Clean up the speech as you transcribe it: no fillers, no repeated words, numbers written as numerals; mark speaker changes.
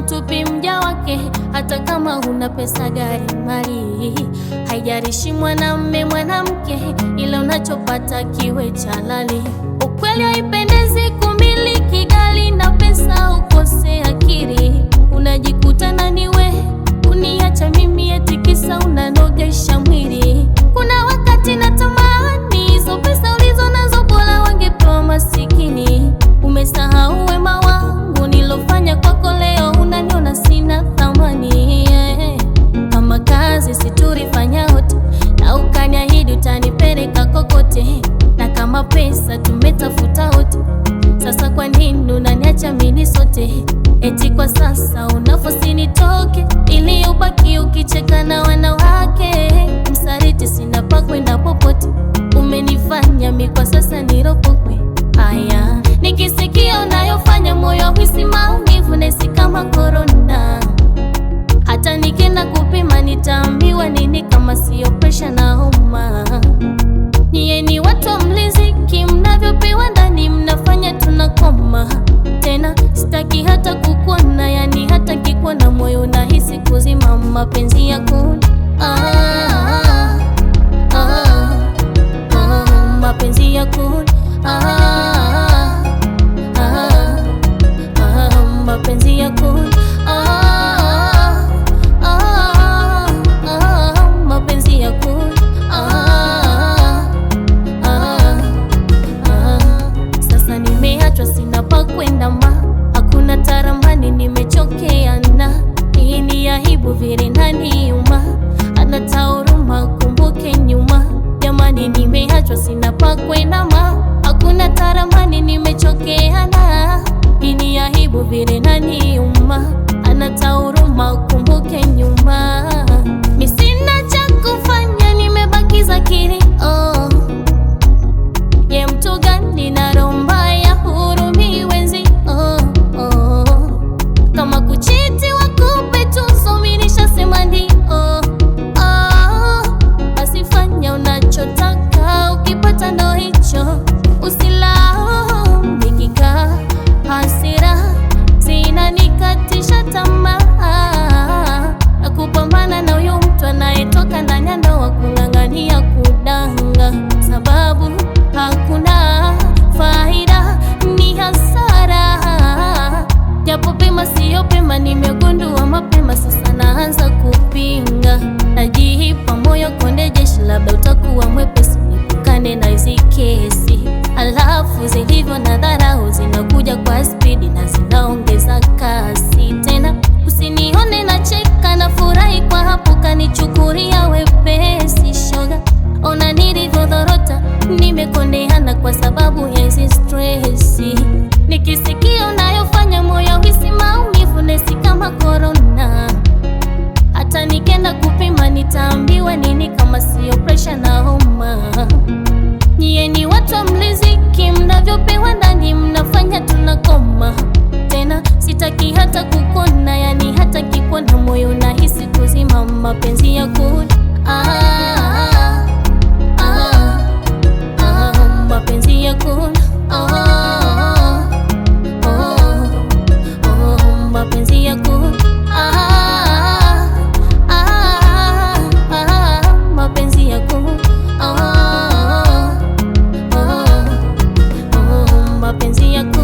Speaker 1: hamtupi mja wake, hata kama huna pesa, gari, mali. Haijalishi mwanamme mwanamke, ila unachopata kiwe cha halali. Ukweli haipendezi kumiliki gari na pesa ukose akili. Unajikuta nani we uniacha mimi eti kisa unanogesha mwili. Kuna wakati natamani hizo pesa ulizo nazo bora wangepewa masikini. Umesahau wema wangu nilofanya kwako, leo unaniona sina thamani. Kama kazi si tulifanya wote, na ukaniahidi utanipeleka kokote, na kama pesa tumetafuta wote, sasa kwa nini unaniacha mimi sote? Eti kwa sasa unafosi nitoke, ili ubaki ukicheka na wanawake. Msaliti sina pa kwenda popote, umenifanya mi kwa sasa niropokwe. Aya, nikisikia unayofanya moyo hisi maumivu, nesi kama corona. Hata nikienda kupima nitaambiwa nini kama sio presha na homa? Nyie ni watu wa mliziki, mnavyopewa ndani mnafanya tunakoma. Tena sitaki hata kukuona, yani hata kikuona moyo nahisi kuzima. Mapenzi yako mapenzi yako mapenzi yako mapenzi yako sasa nimeachwa sina pa kwenda hakuna taramani nimechokeana. Hii ni aibu vile naniuma, hata huruma kumbuke nyuma. Jamani nimeachwa sina pa kwenda hakuna taramani nimechokeana. Hii ni aibu vile naniuma, hata huruma kumbuke nyuma. Mi sina cha kufanya nimebakiza kilio. Ye mtu gani na roho mbaya hurumi wenzi kama kuchiti wakupe tuzo, mimi nishasema ndio. Basi fanya unachotaka, ukipata ndo hicho, usilao. Nikikaa hasira zinanikatisha tamaa, na kupambana na huyu mtu anayetoka ndani ya ndoa kung'ang'ania kudanga, sababu hakuna faida, ni hasara. Japo pema siyo pema, nimegundua mapema, sasa naanza kupinga. Najipa moyo konde jeshi, labda utakuwa mwepesi nipukane na hizi kesi. Alafu zilivyo na dharau zinakuja kwa spidi na zinaongeza kasi. Tena usinione na cheka na furahi kwa hapo, kanichukulia wepesi. Shoga, ona nilivyodhorota, nimekondeana kwa sababu ya hizi stressi. Nikisikia unayofanya moyo hisi maumivu, nesi kama corona. Hata nikenda kupima nitaambiwa nini kama sio presha na homa? Nyie ni watu wa mliziki, mnavyopewa ndani mnafanya tunakoma. Tena sitaki hata kukuona, yani hata kikuona moyo nahisi kuzima. Mapenzi yako mapenzi yako mapenzi yako mapenzi yako mapenzi yako